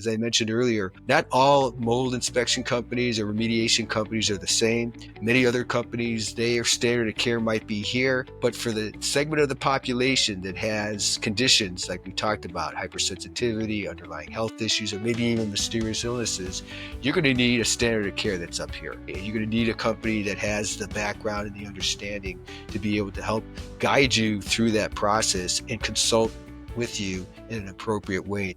as I mentioned earlier, not all mold inspection companies or remediation companies are the same. Many other companies, their standard of care might be here, but for the segment of the population that has conditions like we talked about, hypersensitivity, underlying health issues, or maybe even mysterious illnesses, you're going to need a standard of care that's up here. You're going to need a company that has the background and the understanding to be able to help guide you through that process and consult with you in an appropriate way.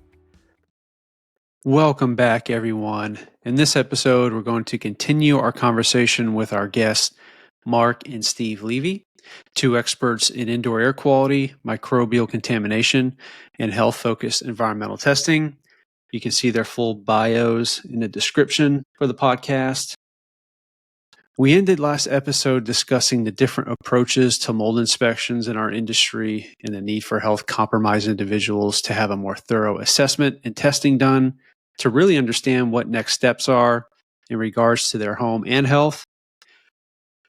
Welcome back, everyone. In this episode, we're going to continue our conversation with our guests, Mark and Steve Levy, two experts in indoor air quality, microbial contamination, and health-focused environmental testing. You can see their full bios in the description for the podcast. We ended last episode discussing the different approaches to mold inspections in our industry and the need for health compromised individuals to have a more thorough assessment and testing done to really understand what next steps are in regards to their home and health.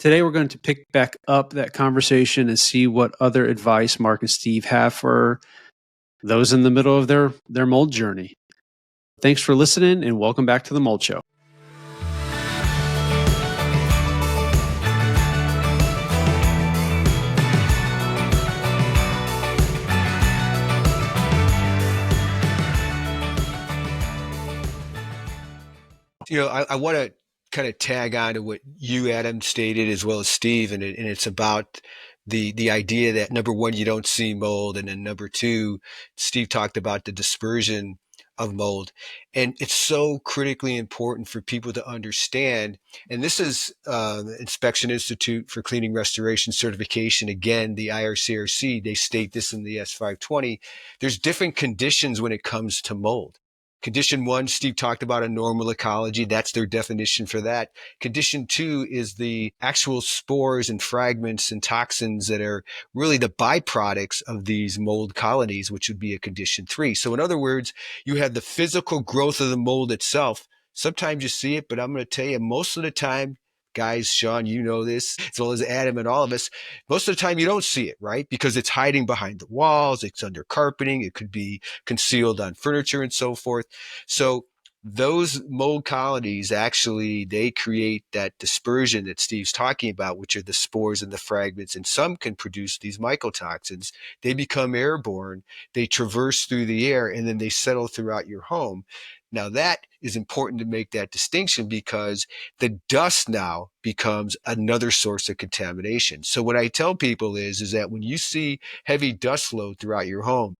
Today, we're going to pick back up that conversation and see what other advice Mark and Steve have for those in the middle of their mold journey. Thanks for listening and welcome back to the Mold Show. I want to kind of tag on to what you, Adam, stated as well as Steve, and it's about the idea that number one, you don't see mold, and then number two, Steve talked about the dispersion of mold, and it's so critically important for people to understand. And this is Inspection Institute for Cleaning Restoration Certification. Again, the IRCRC, they state this in the S520. There's different conditions when it comes to mold. Condition one, Steve talked about a normal ecology. That's their definition for that. Condition two is the actual spores and fragments and toxins that are really the byproducts of these mold colonies, which would be a condition three. So in other words, you have the physical growth of the mold itself. Sometimes you see it, but I'm going to tell you, most of the time, guys, Sean, you know this, as well as Adam and all of us, most of the time you don't see it, right? Because it's hiding behind the walls, it's under carpeting, it could be concealed on furniture and so forth. So those mold colonies, actually, they create that dispersion that Steve's talking about, which are the spores and the fragments, and some can produce these mycotoxins. They become airborne, they traverse through the air, and then they settle throughout your home. Now that is important to make that distinction because the dust now becomes another source of contamination. So what I tell people is that when you see heavy dust load throughout your home,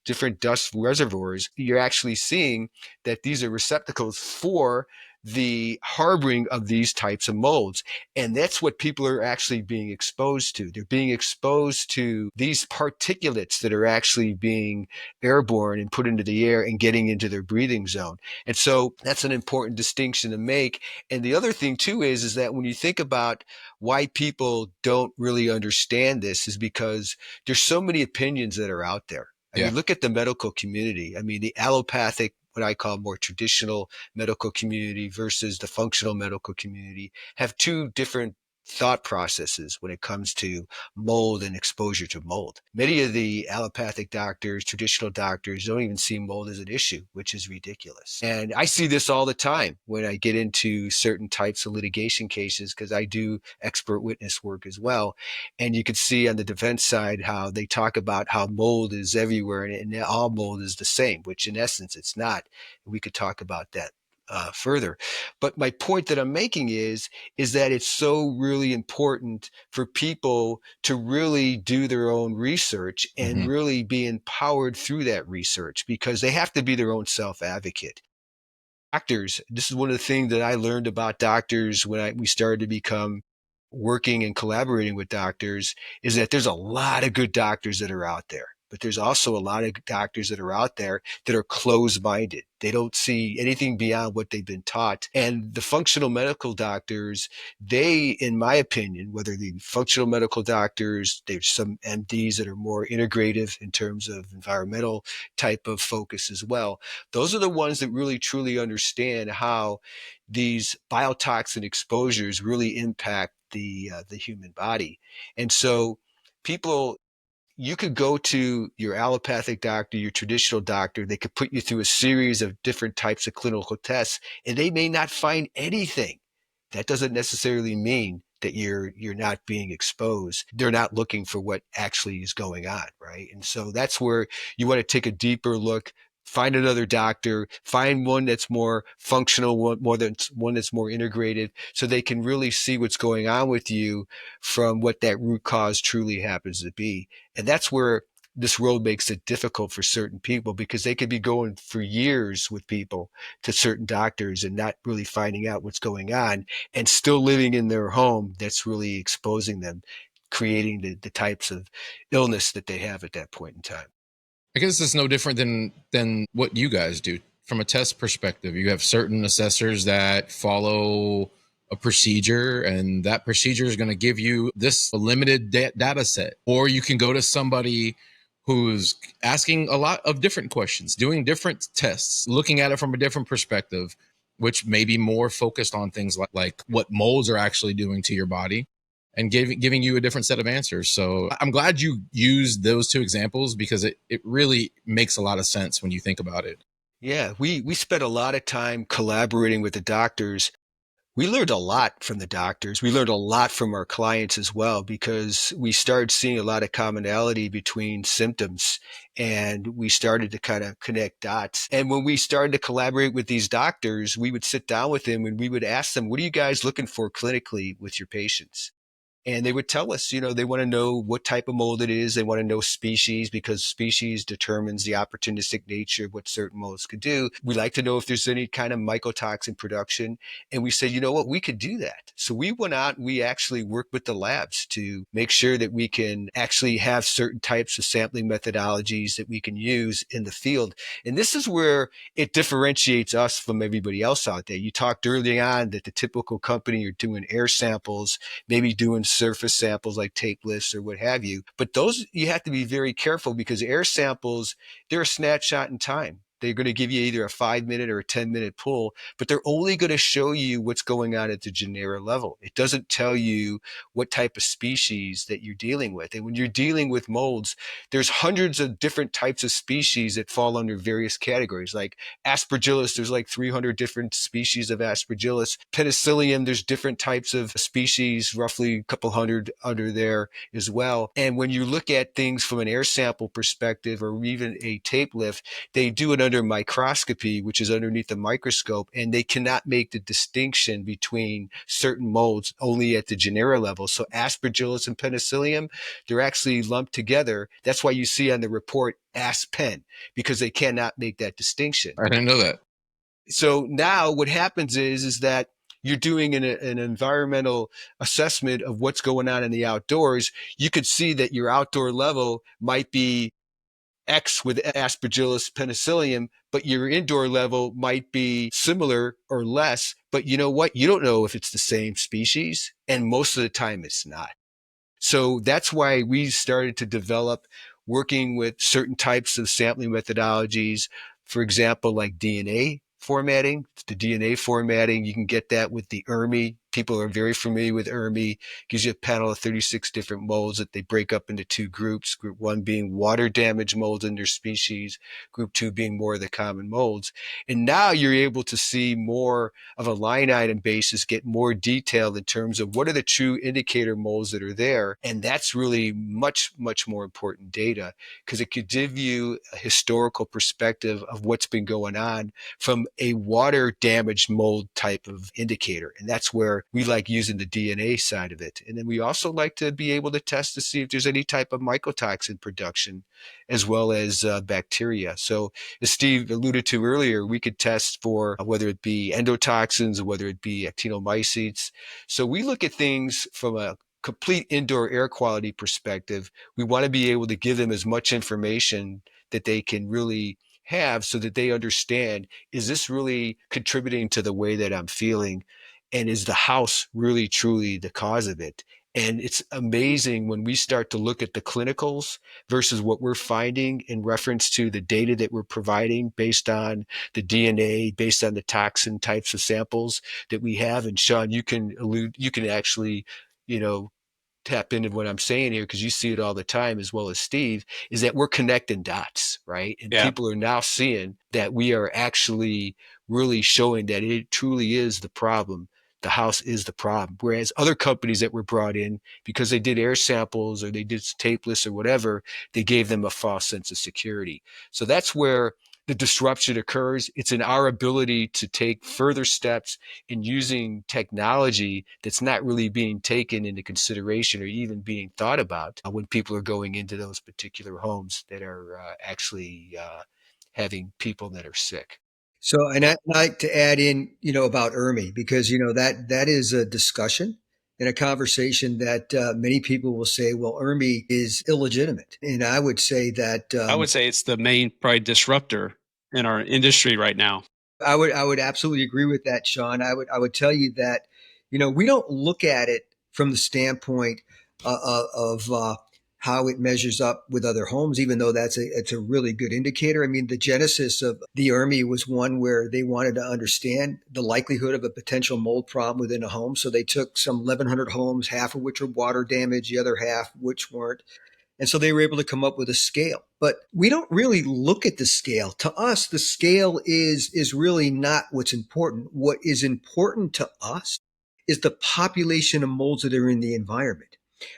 different dust reservoirs, you're actually seeing that these are receptacles for the harboring of these types of molds. And that's what people are actually being exposed to. They're being exposed to these particulates that are actually being airborne and put into the air and getting into their breathing zone. And so that's an important distinction to make. And the other thing too is that when you think about why people don't really understand this is because there's so many opinions that are out there. I mean, look at the medical community. I mean, the allopathic, what I call more traditional medical community versus the functional medical community have two different thought processes when it comes to mold and exposure to mold. Many of the allopathic doctors, traditional doctors, don't even see mold as an issue, which is ridiculous. And I see this all the time when I get into certain types of litigation cases, because I do expert witness work as well. And you can see on the defense side how they talk about how mold is everywhere and all mold is the same, which in essence it's not. We could talk about that further. But my point that I'm making is that it's so really important for people to really do their own research and really be empowered through that research, because they have to be their own self-advocate. Doctors, this is one of the things that I learned about doctors when we started to become working and collaborating with doctors, is that there's a lot of good doctors that are out there. But there's also a lot of doctors that are out there that are closed-minded. They don't see anything beyond what they've been taught. And the functional medical doctors, they, in my opinion, whether the functional medical doctors, there's some MDs that are more integrative in terms of environmental type of focus as well. Those are the ones that really truly understand how these biotoxin exposures really impact the human body. And so people, you could go to your allopathic doctor, your traditional doctor. They could put you through a series of different types of clinical tests, and they may not find anything. That doesn't necessarily mean that you're not being exposed. They're not looking for what actually is going on, right? And so that's where you want to take a deeper look, find another doctor, find one that's more functional, one that's more integrated, so they can really see what's going on with you from what that root cause truly happens to be. And that's where this road makes it difficult for certain people, because they could be going for years with people to certain doctors and not really finding out what's going on, and still living in their home that's really exposing them, creating the types of illness that they have at that point in time. I guess it's no different than what you guys do from a test perspective. You have certain assessors that follow a procedure, and that procedure is going to give you this limited data set. Or you can go to somebody who's asking a lot of different questions, doing different tests, looking at it from a different perspective, which may be more focused on things like what molds are actually doing to your body, and giving you a different set of answers. So I'm glad you used those two examples, because it really makes a lot of sense when you think about it. Yeah, we spent a lot of time collaborating with the doctors. We learned a lot from the doctors. We learned a lot from our clients as well, because we started seeing a lot of commonality between symptoms, and we started to kind of connect dots. And when we started to collaborate with these doctors, we would sit down with them and we would ask them, what are you guys looking for clinically with your patients? And they would tell us, they want to know what type of mold it is. They want to know species, because species determines the opportunistic nature of what certain molds could do. We like to know if there's any kind of mycotoxin production. And we said, you know what, we could do that. So we went out and we actually worked with the labs to make sure that we can actually have certain types of sampling methodologies that we can use in the field. And this is where it differentiates us from everybody else out there. You talked early on that the typical company are doing air samples, maybe doing surface samples like tape lifts or what have you. But those, you have to be very careful, because air samples, they're a snapshot in time. They're going to give you either a 5-minute or a 10-minute pull, but they're only going to show you what's going on at the genera level. It doesn't tell you what type of species that you're dealing with. And when you're dealing with molds, there's hundreds of different types of species that fall under various categories. Like Aspergillus, there's like 300 different species of Aspergillus. Penicillium, there's different types of species, roughly a couple hundred under there as well. And when you look at things from an air sample perspective, or even a tape lift, they do it under microscopy, which is underneath the microscope, and they cannot make the distinction between certain molds, only at the genera level. So Aspergillus and Penicillium, they're actually lumped together. That's why you see on the report Aspen, because they cannot make that distinction. I didn't know that. So now what happens is that you're doing an environmental assessment of what's going on in the outdoors. You could see that your outdoor level might be X with Aspergillus penicillium, but your indoor level might be similar or less. But you know what? You don't know if it's the same species, and most of the time it's not. So that's why we started to develop, working with certain types of sampling methodologies. For example, like DNA formatting. The DNA formatting, you can get that with the ERMI. People are very familiar with ERMI. It gives you a panel of 36 different molds that they break up into two groups. Group one being water damaged molds in their species. Group two being more of the common molds. And now you're able to see more of a line item basis, get more detailed in terms of what are the true indicator molds that are there. And that's really much, much more important data, because it could give you a historical perspective of what's been going on from a water damaged mold type of indicator. And that's where we like using the DNA side of it. And then we also like to be able to test to see if there's any type of mycotoxin production, as well as bacteria. So as Steve alluded to earlier, we could test for whether it be endotoxins or whether it be actinomycetes. So we look at things from a complete indoor air quality perspective. We want to be able to give them as much information that they can really have, so that they understand, is this really contributing to the way that I'm feeling? And is the house really truly the cause of it? And it's amazing when we start to look at the clinicals versus what we're finding in reference to the data that we're providing based on the DNA, based on the toxin types of samples that we have. And Sean, you can actually, you know, tap into what I'm saying here, because you see it all the time as well as Steve, is that we're connecting dots, right? And Yeah. people are now seeing that we are actually really showing that it truly is the problem. The house is the problem. Whereas other companies that were brought in, because they did air samples or they did tapeless or whatever, they gave them a false sense of security. So that's where the disruption occurs. It's in our ability to take further steps in using technology that's not really being taken into consideration or even being thought about when people are going into those particular homes that are actually having people that are sick. So, and I'd like to add in, about ERMI, because, that is a discussion and a conversation that many people will say, well, ERMI is illegitimate. And I would say that I would say it's the main probably disruptor in our industry right now. I would absolutely agree with that, Sean. I would tell you that, we don't look at it from the standpoint of how it measures up with other homes, even though it's a really good indicator. I mean, the genesis of the Army was one where they wanted to understand the likelihood of a potential mold problem within a home. So they took some 1,100 homes, half of which were water damage, the other half which weren't. And so they were able to come up with a scale. But we don't really look at the scale. To us, the scale is really not what's important. What is important to us is the population of molds that are in the environment.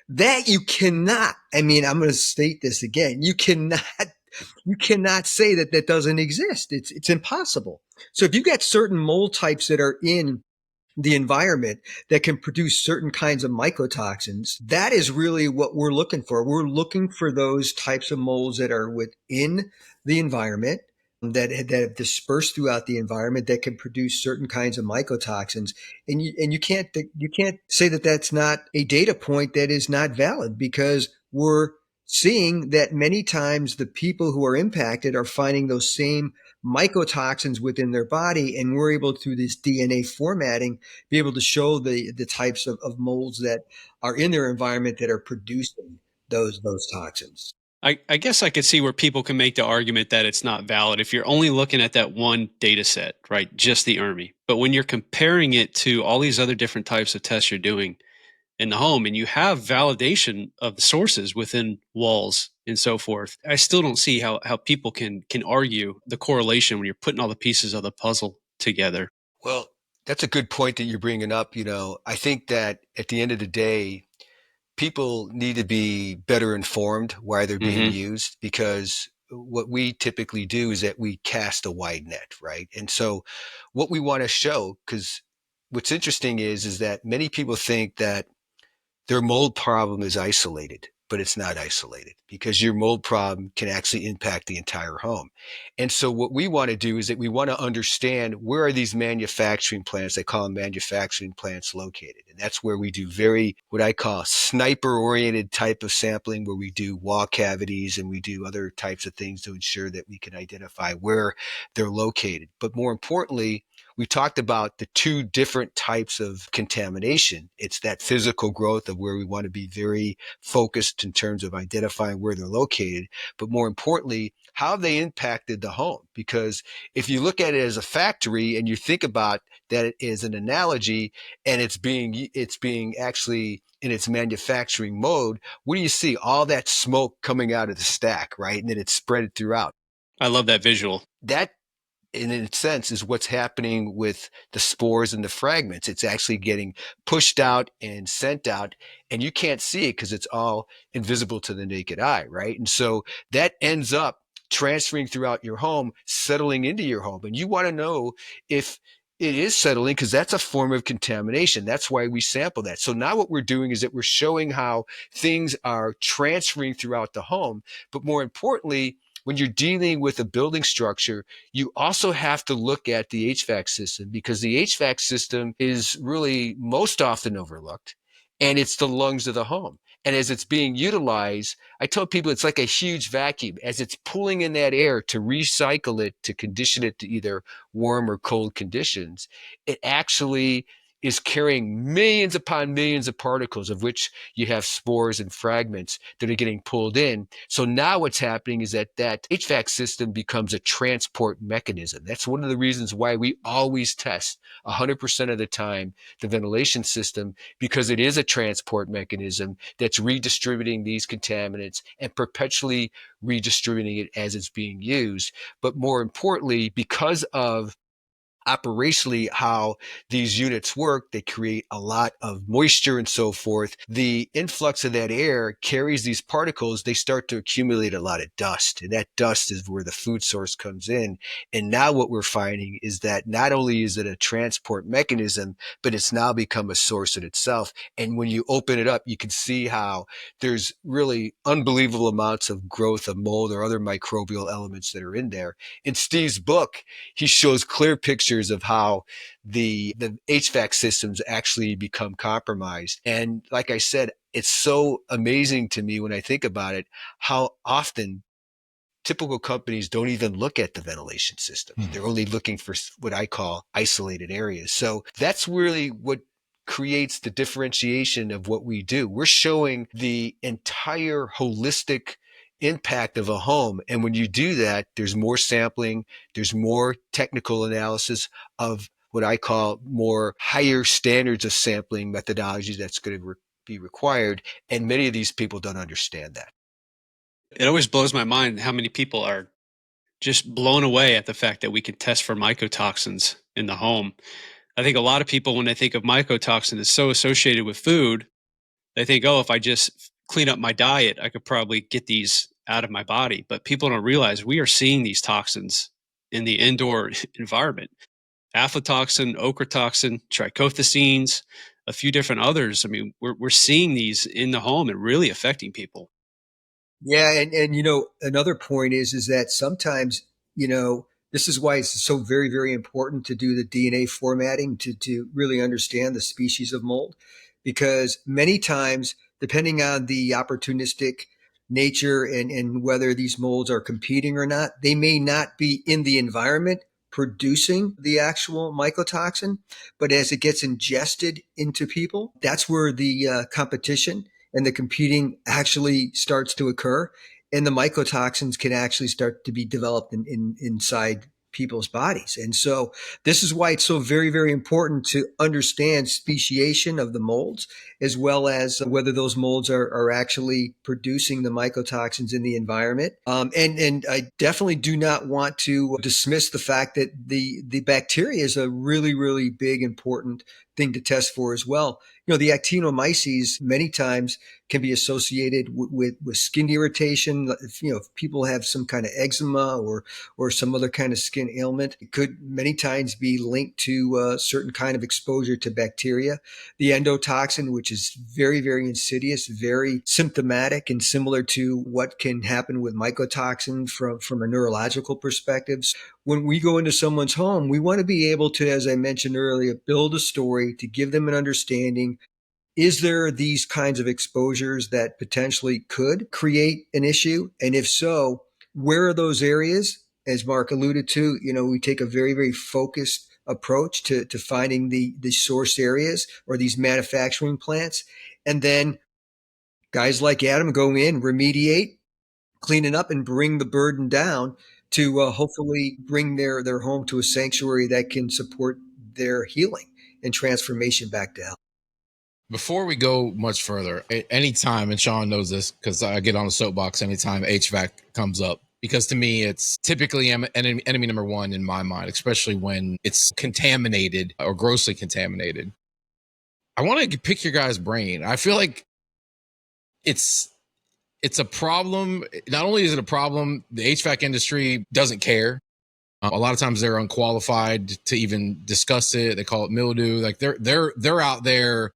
That you cannot, I mean, I'm going to state this again. You cannot say that that doesn't exist. It's impossible. So if you got certain mold types that are in the environment that can produce certain kinds of mycotoxins, that is really what we're looking for. We're looking for those types of molds that are within the environment, that have dispersed throughout the environment, that can produce certain kinds of mycotoxins. And you can't say that that's not a data point that is not valid, because we're seeing that many times the people who are impacted are finding those same mycotoxins within their body, and we're able, through this DNA formatting, be able to show the types of molds that are in their environment that are producing those toxins. I guess I could see where people can make the argument that it's not valid if you're only looking at that one data set, right? Just the ERMI. But when you're comparing it to all these other different types of tests you're doing in the home and you have validation of the sources within walls and so forth, I still don't see how people can argue the correlation when you're putting all the pieces of the puzzle together. Well, that's a good point that you're bringing up. I think that at the end of the day, people need to be better informed why they're being Hmm. used, because what we typically do is that we cast a wide net, right? And so what we want to show, because what's interesting is that many people think that their mold problem is isolated, but it's not isolated, because your mold problem can actually impact the entire home. And so what we want to do is that we want to understand, where are these manufacturing plants, they call them manufacturing plants, located. And that's where we do very, what I call sniper oriented type of sampling, where we do wall cavities and we do other types of things to ensure that we can identify where they're located. But more importantly, we talked about the two different types of contamination. It's that physical growth of where we want to be very focused in terms of identifying where they're located, but more importantly, how have they impacted the home? Because if you look at it as a factory and you think about that as an analogy, and it's being actually in its manufacturing mode, what do you see? All that smoke coming out of the stack, right? And then it's spread throughout. I love that visual. That, in a sense, is what's happening with the spores and the fragments. It's actually getting pushed out and sent out, and you can't see it because it's all invisible to the naked eye, right? And so that ends up transferring throughout your home, settling into your home. And you want to know if it is settling, because that's a form of contamination. That's why we sample that. So now what we're doing is that we're showing how things are transferring throughout the home. But more importantly, when you're dealing with a building structure, you also have to look at the HVAC system, because the HVAC system is really most often overlooked, and it's the lungs of the home. And as it's being utilized, I tell people it's like a huge vacuum. As it's pulling in that air to recycle it, to condition it to either warm or cold conditions, it actually is carrying millions upon millions of particles, of which you have spores and fragments that are getting pulled in. So now what's happening is that HVAC system becomes a transport mechanism. That's one of the reasons why we always test 100% of the time the ventilation system, because it is a transport mechanism that's redistributing these contaminants and perpetually redistributing it as it's being used. But more importantly, because of operationally how these units work, they create a lot of moisture and so forth. The influx of that air carries these particles. They start to accumulate a lot of dust, and that dust is where the food source comes in. And now what we're finding is that not only is it a transport mechanism, but it's now become a source in itself. And when you open it up, you can see how there's really unbelievable amounts of growth of mold or other microbial elements that are in there. In Steve's book, he shows clear pictures of how the HVAC systems actually become compromised. And like I said, it's so amazing to me when I think about it, how often typical companies don't even look at the ventilation systems. They're only looking for what I call isolated areas. So that's really what creates the differentiation of what we do. We're showing the entire holistic impact of a home. And when you do that, there's more sampling, there's more technical analysis of what I call more higher standards of sampling methodology that's going to be required. And many of these people don't understand that. It always blows my mind how many people are just blown away at the fact that we can test for mycotoxins in the home. I think a lot of people, when they think of mycotoxin, is so associated with food, they think, oh, if I just clean up my diet, I could probably get these out of my body. But people don't realize we are seeing these toxins in the indoor environment. Aflatoxin, ochratoxin, trichothecenes, a few different others. I mean, we're seeing these in the home and really affecting people. Yeah, and another point is that sometimes, this is why it's so very, very important to do the DNA formatting to really understand the species of mold, because many times, depending on the opportunistic nature and whether these molds are competing or not, they may not be in the environment producing the actual mycotoxin, but as it gets ingested into people, that's where the competition and the competing actually starts to occur, and the mycotoxins can actually start to be developed inside people's bodies. And so this is why it's so very, very important to understand speciation of the molds, as well as whether those molds are actually producing the mycotoxins in the environment. And I definitely do not want to dismiss the fact that the bacteria is a really, really big, important thing to test for as well. The actinomyces many times can be associated with skin irritation. If people have some kind of eczema or some other kind of skin ailment, it could many times be linked to a certain kind of exposure to bacteria. The endotoxin, which is very, very insidious, very symptomatic, and similar to what can happen with mycotoxin from a neurological perspective. When we go into someone's home, we want to be able to, as I mentioned earlier, build a story to give them an understanding. Is there these kinds of exposures that potentially could create an issue? And if so, where are those areas? As Mark alluded to, we take a very, very focused approach to finding the source areas or these manufacturing plants. And then guys like Adam go in, remediate, clean it up, and bring the burden down to hopefully bring their home to a sanctuary that can support their healing and transformation back to health. Before we go much further, anytime, and Sean knows this because I get on the soapbox anytime HVAC comes up, because to me, it's typically enemy number one in my mind, especially when it's contaminated or grossly contaminated. I want to pick your guys' brain. I feel like it's a problem. Not only is it a problem, the HVAC industry doesn't care. A lot of times they're unqualified to even discuss it. They call it mildew. Like they're out there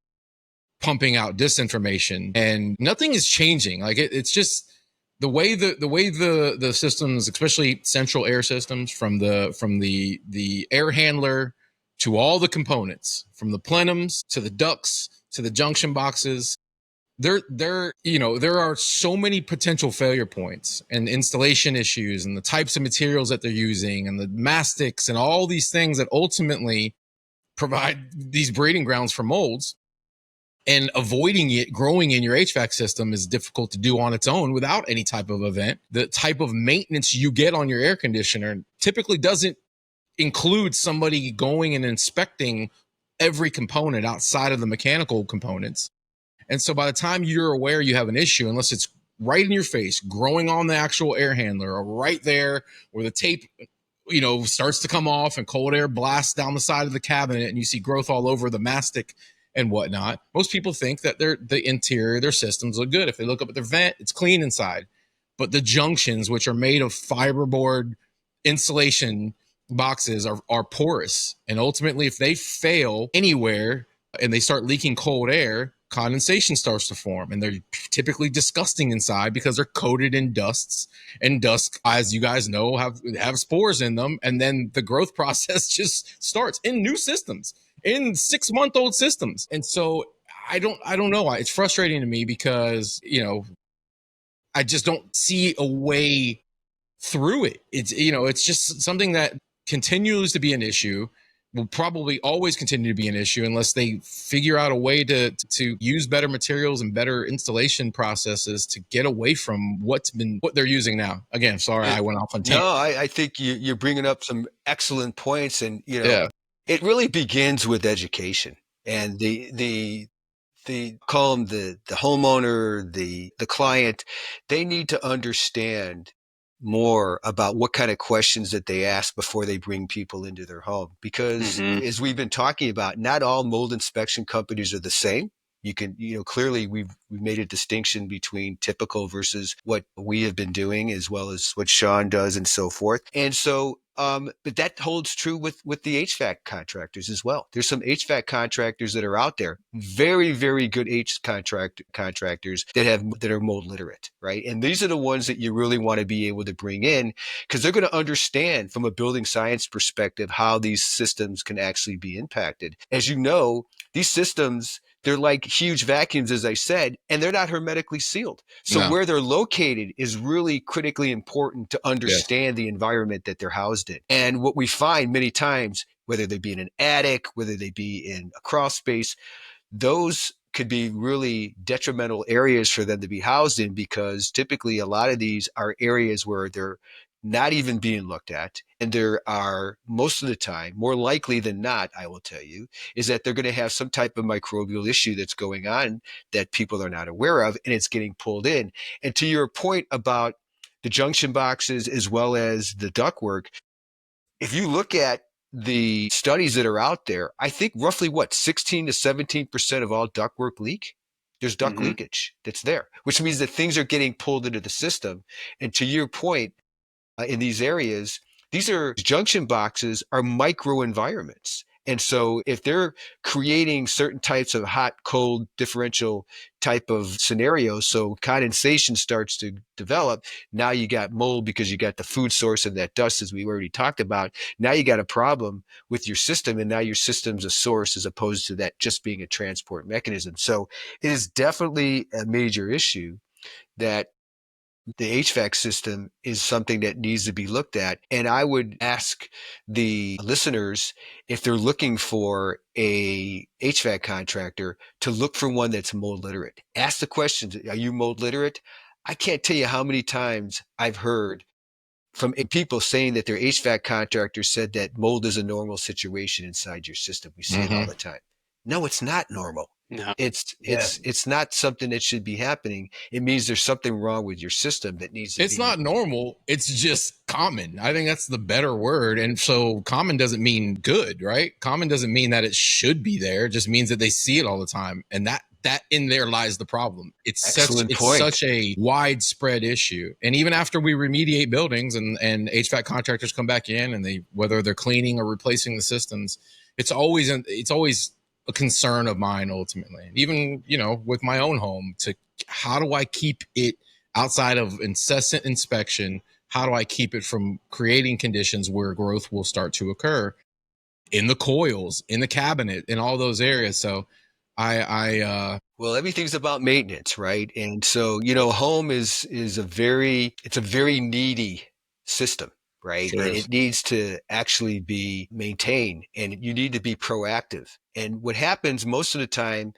pumping out disinformation, and nothing is changing. Like it's just the way the systems, especially central air systems, from the air handler to all the components, from the plenums to the ducts to the junction boxes. There are so many potential failure points and installation issues and the types of materials that they're using and the mastics and all these things that ultimately provide these breeding grounds for molds. And avoiding it growing in your HVAC system is difficult to do on its own without any type of event. The type of maintenance you get on your air conditioner typically doesn't include somebody going and inspecting every component outside of the mechanical components. And so by the time you're aware you have an issue, unless it's right in your face, growing on the actual air handler, or right there where the tape, starts to come off and cold air blasts down the side of the cabinet and you see growth all over the mastic and whatnot, most people think that the interior, their systems look good. If they look up at their vent, it's clean inside. But the junctions, which are made of fiberboard insulation boxes, are porous. And ultimately, if they fail anywhere and they start leaking cold air, condensation starts to form, and they're typically disgusting inside because they're coated in dusts, and dust, as you guys know, have spores in them. And then the growth process just starts in new systems, in 6-month-old systems. And so I don't know. It's frustrating to me because, I just don't see a way through it. It's just something that continues to be an issue, will probably always continue to be an issue unless they figure out a way to use better materials and better installation processes to get away from what they're using now. Again, sorry, I went off on tangent. No, I think you're bringing up some excellent points, and Yeah. it really begins with education, and the call them the homeowner, the client. They need to understand more about what kind of questions that they ask before they bring people into their home. Because as we've been talking about, not all mold inspection companies are the same. You can, clearly we've made a distinction between typical versus what we have been doing, as well as what Sean does and so forth. And so, but that holds true with the HVAC contractors as well. There's some HVAC contractors that are out there, very, very good contractors that are mold literate, right? And these are the ones that you really want to be able to bring in, because they're going to understand from a building science perspective how these systems can actually be impacted. As you know, these systems, they're like huge vacuums, as I said, and they're not hermetically sealed. So where they're located is really critically important to understand the environment that they're housed in. And what we find many times, whether they be in an attic, whether they be in a crawl space, those could be really detrimental areas for them to be housed in, because typically a lot of these are areas where they're not even being looked at. And there are, most of the time, more likely than not, I will tell you, is that they're going to have some type of microbial issue that's going on that people are not aware of, and it's getting pulled in. And to your point about the junction boxes as well as the ductwork, if you look at the studies that are out there, I think roughly 16 to 17% of all ductwork leak. There's duct leakage that's there, which means that things are getting pulled into the system. And to your point, in these areas, these junction boxes are micro environments. And so if they're creating certain types of hot, cold, differential type of scenarios, so condensation starts to develop, now you got mold because you got the food source and that dust, as we already talked about. Now you got a problem with your system, and now your system's a source as opposed to that just being a transport mechanism. So it is definitely a major issue that the HVAC system is something that needs to be looked at. And I would ask the listeners, if they're looking for a HVAC contractor, to look for one that's mold literate. Ask the questions. Are you mold literate? I can't tell you how many times I've heard from people saying that their HVAC contractor said that mold is a normal situation inside your system. We see it all the time. No, it's not normal. No. It's not something that should be happening. It means there's something wrong with your system that needs to It's not normal. It's just common. I think that's the better word. And so common doesn't mean good, right? Common doesn't mean that it should be there. It just means that they see it all the time. And that in there lies the problem. It's such a widespread issue. And even after we remediate buildings and HVAC contractors come back in, and whether they're cleaning or replacing the systems, it's always a concern of mine ultimately. And even, with my own home, how do I keep it outside of incessant inspection? How do I keep it from creating conditions where growth will start to occur in the coils, in the cabinet, in all those areas? So well, everything's about maintenance, right? And so, home is a very needy system. right? Sure And is. it needs to actually be maintained, and you need to be proactive. And what happens most of the time,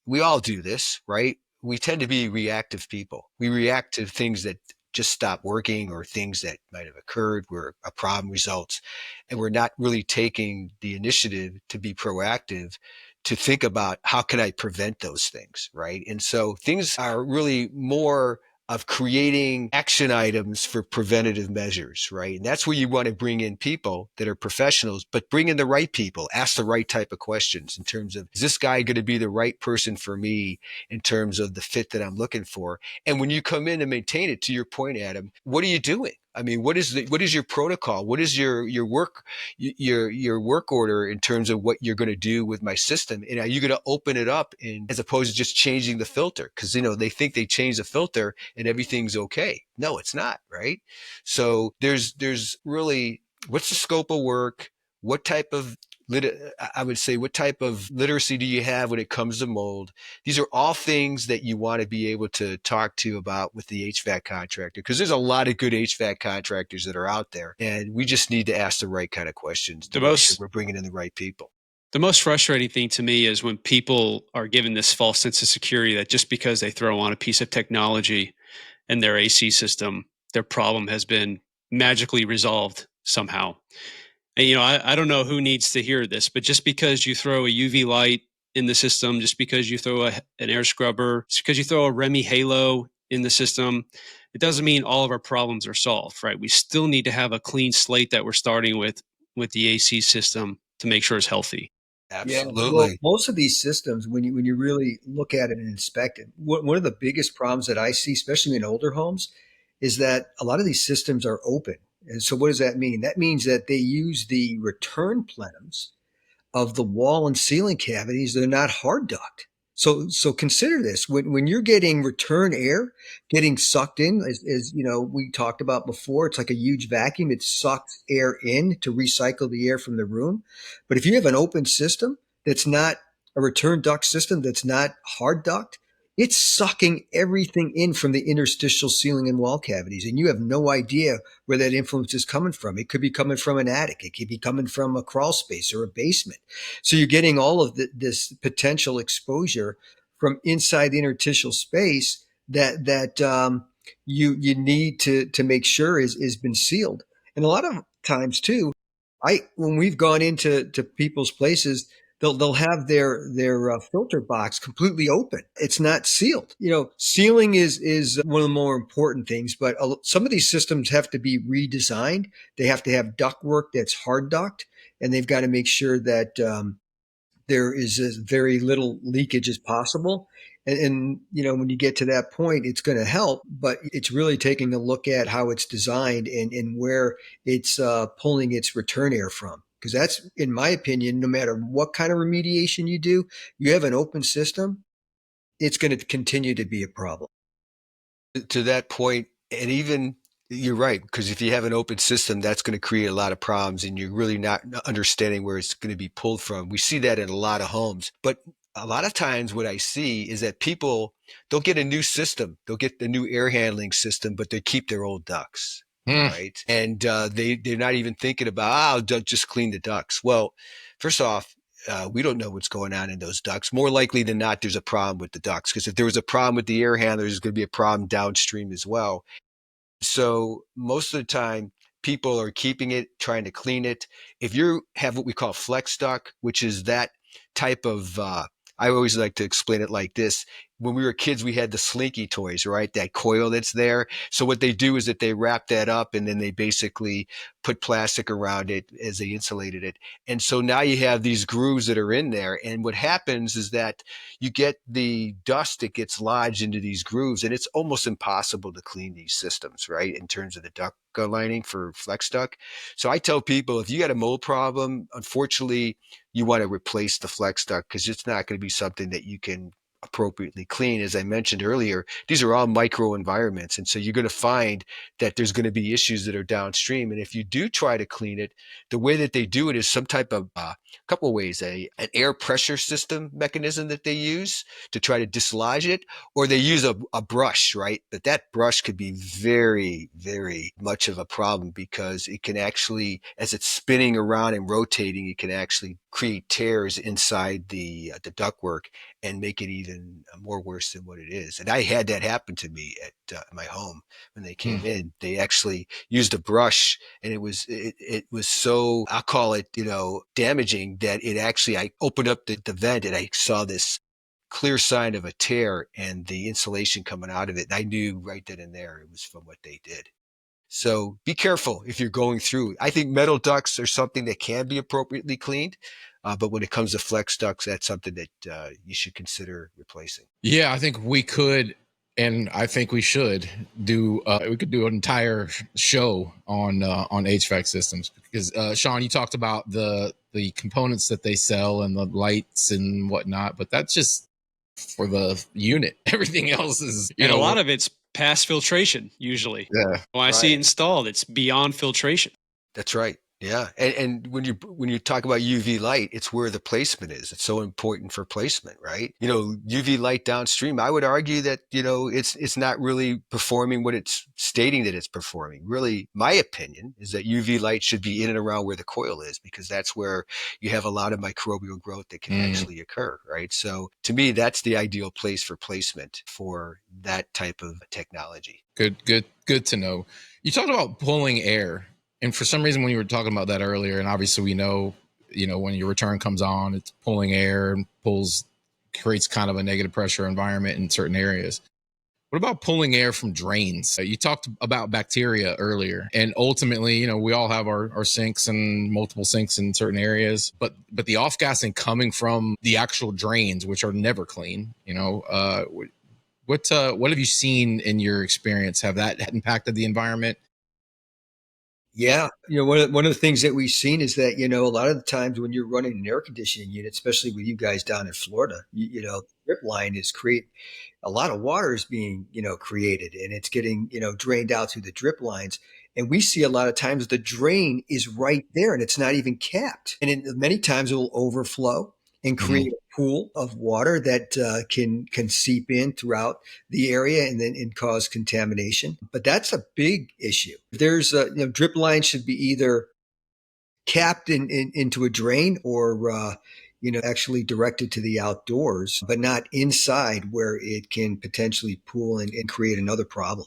we all do this, right? We tend to be reactive people. We react to things that just stop working or things that might have occurred where a problem results. And we're not really taking the initiative to be proactive, to think about how can I prevent those things, right? And so things are really more of creating action items for preventative measures, right? And that's where you want to bring in people that are professionals, but bring in the right people, ask the right type of questions in terms of, is this guy going to be the right person for me in terms of the fit that I'm looking for? And when you come in and maintain it, to your point, Adam, what are you doing? I mean, what is your protocol? What is your work order in terms of what you're going to do with my system? And are you going to open it up as opposed to just changing the filter? Because they think they change the filter and everything's okay. No, it's not, right? So there's really, what's the scope of work? What type of I would say, what type of literacy do you have when it comes to mold? These are all things that you want to be able to talk to about with the HVAC contractor, because there's a lot of good HVAC contractors that are out there, and we just need to ask the right kind of questions to The make sure most we're bringing in the right people. the most frustrating thing to me is when people are given this false sense of security that just because they throw on a piece of technology in their AC system, their problem has been magically resolved somehow. And, I don't know who needs to hear this, but just because you throw a UV light in the system, just because you throw an air scrubber, just because you throw a Remy Halo in the system, it doesn't mean all of our problems are solved, right? We still need to have a clean slate that we're starting with the AC system to make sure it's healthy. Yeah, well, Absolutely. most of these systems, when you really look at it and inspect it, one of the biggest problems that I see, especially in older homes, is that a lot of these systems are open. And so, what does that mean? That means that they use the return plenums of the wall and ceiling cavities. They're not hard duct. So consider this: when you're getting return air getting sucked in, as you know we talked about before, it's like a huge vacuum. It sucks air in to recycle the air from the room. But if you have an open system that's not a return duct system, that's not hard duct, it's sucking everything in from the interstitial ceiling and wall cavities, and you have no idea where that influence is coming from. It could be coming from an attic. It could be coming from a crawl space or a basement. So you're getting all of this potential exposure from inside the interstitial space that you need to make sure is been sealed. And a lot of times too, I when we've gone into people's places, they'll have their filter box completely open. It's not sealed. Sealing is one of the more important things. But some of these systems have to be redesigned. They have to have duct work that's hard duct, and they've got to make sure that there is as very little leakage as possible. And when you get to that point, it's going to help, but it's really taking a look at how it's designed and where it's pulling its return air from. Because that's, in my opinion, no matter what kind of remediation you do, you have an open system, it's going to continue to be a problem. To that point, and even you're right, because if you have an open system, that's going to create a lot of problems, and you're really not understanding where it's going to be pulled from. We see that in a lot of homes, but a lot of times what I see is that people, they'll get a new system, they'll get the new air handling system, but they keep their old ducts. Hmm. Right. And they're not even thinking about, I'll just clean the ducts. Well, first off, we don't know what's going on in those ducts. More likely than not, there's a problem with the ducts, because if there was a problem with the air handler, there's going to be a problem downstream as well. So most of the time, people are keeping it, trying to clean it. If you have what we call flex duct, which is that type of, I always like to explain it like this. When we were kids, we had the Slinky toys, right? That coil that's there. So what they do is that they wrap that up, and then they basically put plastic around it as they insulated it. And so now you have these grooves that are in there. And what happens is that you get the dust that gets lodged into these grooves, and it's almost impossible to clean these systems, right? In terms of the duct lining for flex duct. So I tell people, if you got a mold problem, unfortunately, you want to replace the flex duct, because it's not going to be something that you can appropriately clean. As I mentioned earlier, these are all micro environments. And so you're going to find that there's going to be issues that are downstream. And if you do try to clean it, the way that they do it is some type of couple of ways: an air pressure system mechanism that they use to try to dislodge it, or they use a brush, right? But that brush could be very, very much of a problem because it can actually, as it's spinning around and rotating, it can actually create tears inside the ductwork and make it even more worse than what it is. And I had that happen to me at my home when they came in. They actually used a brush, and it was so, I'll call it, damaging, that it actually, I opened up the vent and I saw this clear sign of a tear and the insulation coming out of it. And I knew right then and there it was from what they did. So be careful if you're going through. I think metal ducts are something that can be appropriately cleaned. But when it comes to flex ducts, that's something that you should consider replacing. Yeah, I think we could, and I think we should do. We could do an entire show on HVAC systems because Sean, you talked about the components that they sell and the lights and whatnot, but that's just for the unit. Everything else is, and a lot of it's past filtration. Usually, yeah. when I see it installed, it's beyond filtration. That's right. Yeah. And when you talk about UV light, it's where the placement is. It's so important for placement, right? UV light downstream, I would argue that, it's not really performing what it's stating that it's performing. Really, my opinion is that UV light should be in and around where the coil is, because that's where you have a lot of microbial growth that can actually occur, right? So to me, that's the ideal place for placement for that type of technology. Good to know. You talked about pulling air. And for some reason, when you were talking about that earlier, and obviously we know, when your return comes on, it's pulling air and creates kind of a negative pressure environment in certain areas. What about pulling air from drains? You talked about bacteria earlier, and ultimately, we all have our sinks and multiple sinks in certain areas, but the off gassing coming from the actual drains, which are never clean, what have you seen in your experience? Have that impacted the environment? Yeah. One of the things that we've seen is that, a lot of the times when you're running an air conditioning unit, especially with you guys down in Florida, drip line is create a lot of water is being, created, and it's getting, drained out through the drip lines. And we see a lot of times the drain is right there and it's not even capped. And many times it will overflow and create a pool of water that can seep in throughout the area and cause contamination. But that's a big issue. There's drip lines should be either capped into a drain or actually directed to the outdoors, but not inside where it can potentially pool and create another problem.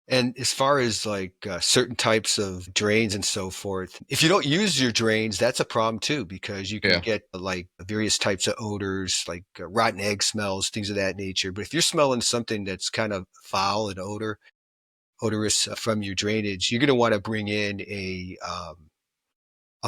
And as far as like certain types of drains and so forth, if you don't use your drains, that's a problem too, because you can get like various types of odors, like rotten egg smells, things of that nature. But if you're smelling something that's kind of foul and odorous from your drainage, you're going to want to bring in a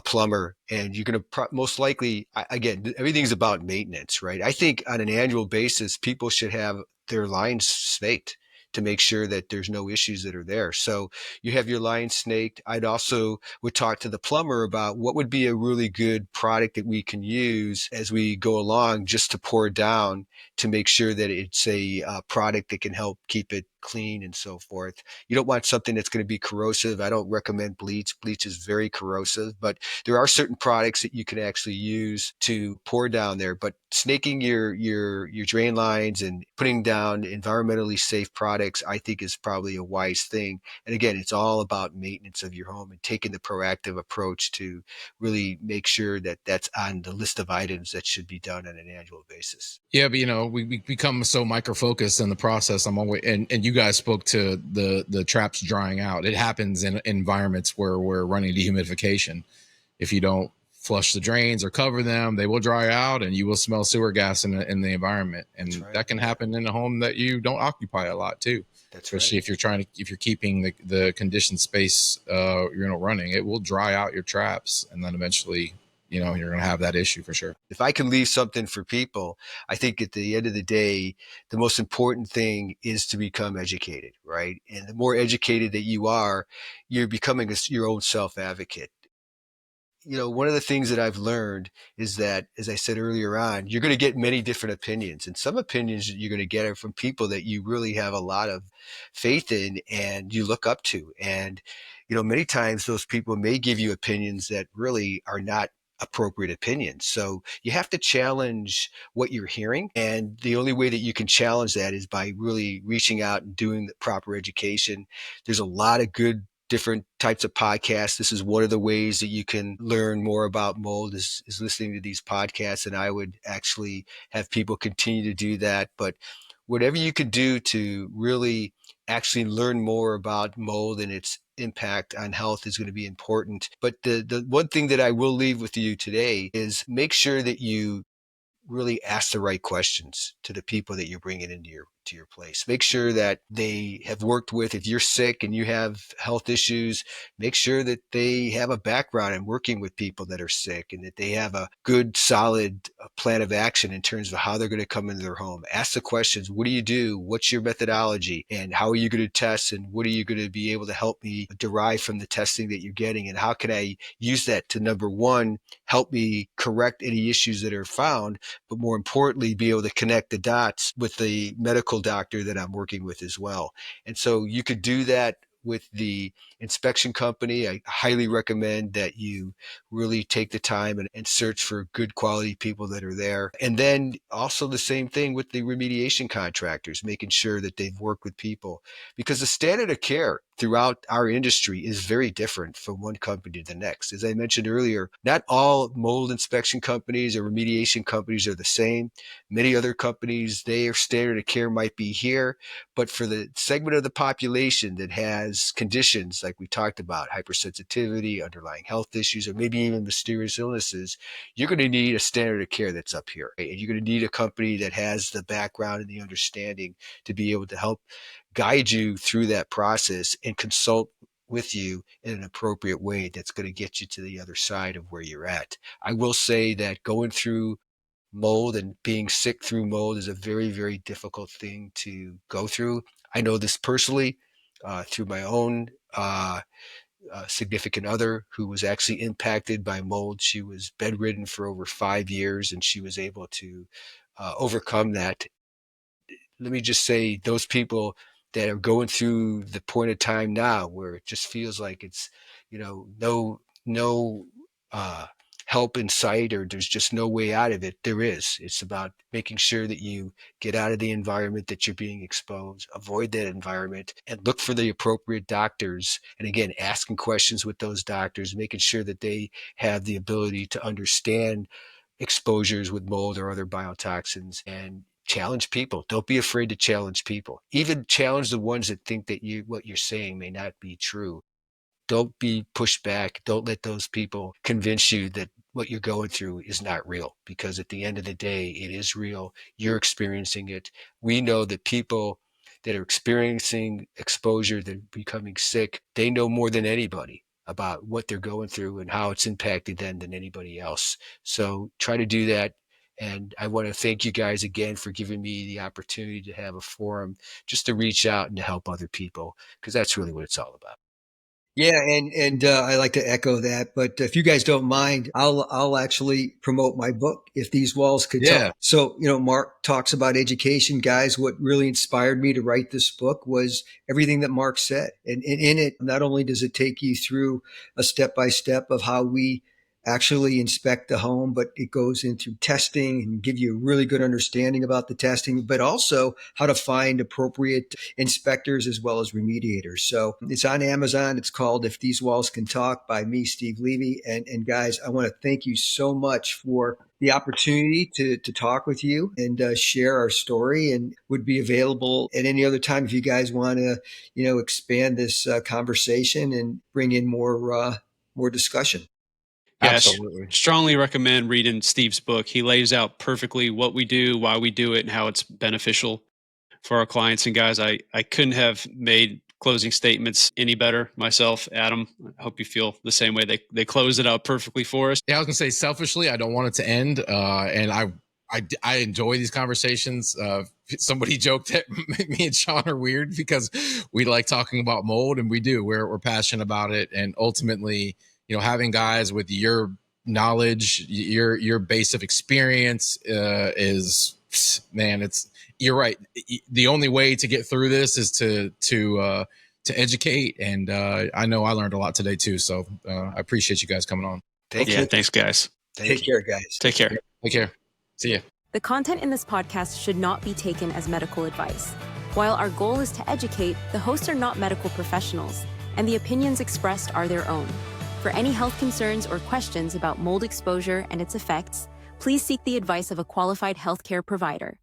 plumber, and you're going to most likely, again, everything's about maintenance, right? I think on an annual basis, people should have their lines snaked to make sure that there's no issues that are there. So you have your line snaked. I'd also would talk to the plumber about what would be a really good product that we can use as we go along, just to pour down to make sure that it's a product that can help keep it clean and so forth. You don't want something that's going to be corrosive. I don't recommend bleach. Bleach is very corrosive, but there are certain products that you can actually use to pour down there. But snaking your drain lines and putting down environmentally safe products, I think, is probably a wise thing. And again, it's all about maintenance of your home and taking the proactive approach to really make sure that that's on the list of items that should be done on an annual basis. Yeah, but we become so micro focused in the process. I'm always, and you guys spoke to the traps drying out. It happens in environments where we're running dehumidification. If you don't flush the drains or cover them, they will dry out, and you will smell sewer gas in the environment. And that can happen in a home that you don't occupy a lot too. That's especially right. if you're keeping the conditioned space running, it will dry out your traps, and then eventually you're going to have that issue for sure. If I can leave something for people, I think at the end of the day, the most important thing is to become educated, right? And the more educated that you are, you're becoming your own self advocate. One of the things that I've learned is that, as I said earlier on, you're going to get many different opinions, and some opinions that you're going to get are from people that you really have a lot of faith in and you look up to. And, many times those people may give you opinions that really are not appropriate opinions. So you have to challenge what you're hearing. And the only way that you can challenge that is by really reaching out and doing the proper education. There's a lot of good different types of podcasts. This is one of the ways that you can learn more about mold is listening to these podcasts. And I would actually have people continue to do that. But whatever you could do to really actually learn more about mold and its impact on health is going to be important. But the one thing that I will leave with you today is make sure that you really ask the right questions to the people that you're bringing into your place. Make sure that they have worked with, if you're sick and you have health issues, make sure that they have a background in working with people that are sick and that they have a good, solid plan of action in terms of how they're going to come into their home. Ask the questions. What do you do? What's your methodology? And how are you going to test? And what are you going to be able to help me derive from the testing that you're getting? And how can I use that to, number one, help me correct any issues that are found, but more importantly, be able to connect the dots with the medical doctor that I'm working with as well. And so you could do that with the inspection company. I highly recommend that you really take the time and search for good quality people that are there. And then also the same thing with the remediation contractors, making sure that they've worked with people, because the standard of care throughout our industry is very different from one company to the next. As I mentioned earlier, not all mold inspection companies or remediation companies are the same. Many other companies, their standard of care might be here, but for the segment of the population that has conditions like we talked about, hypersensitivity, underlying health issues, or maybe even mysterious illnesses, you're going to need a standard of care that's up here. And you're going to need a company that has the background and the understanding to be able to help guide you through that process and consult with you in an appropriate way that's going to get you to the other side of where you're at. I will say that going through mold and being sick through mold is a very, very difficult thing to go through. I know this personally through my own significant other who was actually impacted by mold. She was bedridden for over 5 years and she was able to overcome that. Let me just say, those people that are going through the point of time now where it just feels like it's, no help in sight, or there's just no way out of it. There is. It's about making sure that you get out of the environment that you're being exposed, avoid that environment, and look for the appropriate doctors. And again, asking questions with those doctors, making sure that they have the ability to understand exposures with mold or other biotoxins, and challenge people. Don't be afraid to challenge people. Even challenge the ones that think that what you're saying may not be true. Don't be pushed back. Don't let those people convince you that what you're going through is not real, because at the end of the day, it is real. You're experiencing it. We know that people that are experiencing exposure, that are becoming sick, they know more than anybody about what they're going through and how it's impacted them than anybody else. So try to do that. And I want to thank you guys again for giving me the opportunity to have a forum just to reach out and to help other people, because that's really what it's all about. Yeah, and I like to echo that. But if you guys don't mind, I'll actually promote my book, If These Walls Could Yeah. Talk. So Mark talks about education, guys. What really inspired me to write this book was everything that Mark said, and in it, not only does it take you through a step by step of how we actually inspect the home, but it goes into testing and give you a really good understanding about the testing, but also how to find appropriate inspectors as well as remediators. So it's on Amazon. It's called If These Walls Can Talk by me, Steve Levy. And guys, I want to thank you so much for the opportunity to talk with you and share our story, and would be available at any other time if you guys want to, expand this conversation and bring in more discussion. Yes, Absolutely. strongly recommend reading Steve's book. He lays out perfectly what we do, why we do it, and how it's beneficial for our clients. And guys, I couldn't have made closing statements any better myself. Adam, I hope you feel the same way. They close it out perfectly for us. Yeah, I was gonna say, selfishly, I don't want it to end, and I enjoy these conversations. Somebody joked that me and Sean are weird because we like talking about mold, and we do. We're passionate about it, and ultimately, having guys with your knowledge, your base of experience is, man, you're right. The only way to get through this is to educate, and I know I learned a lot today too. So I appreciate you guys coming on. Thank Yeah, you. thanks, guys. Take care, guys. Take care. Take care. See ya. The content in this podcast should not be taken as medical advice. While our goal is to educate, the hosts are not medical professionals, and the opinions expressed are their own. For any health concerns or questions about mold exposure and its effects, please seek the advice of a qualified healthcare provider.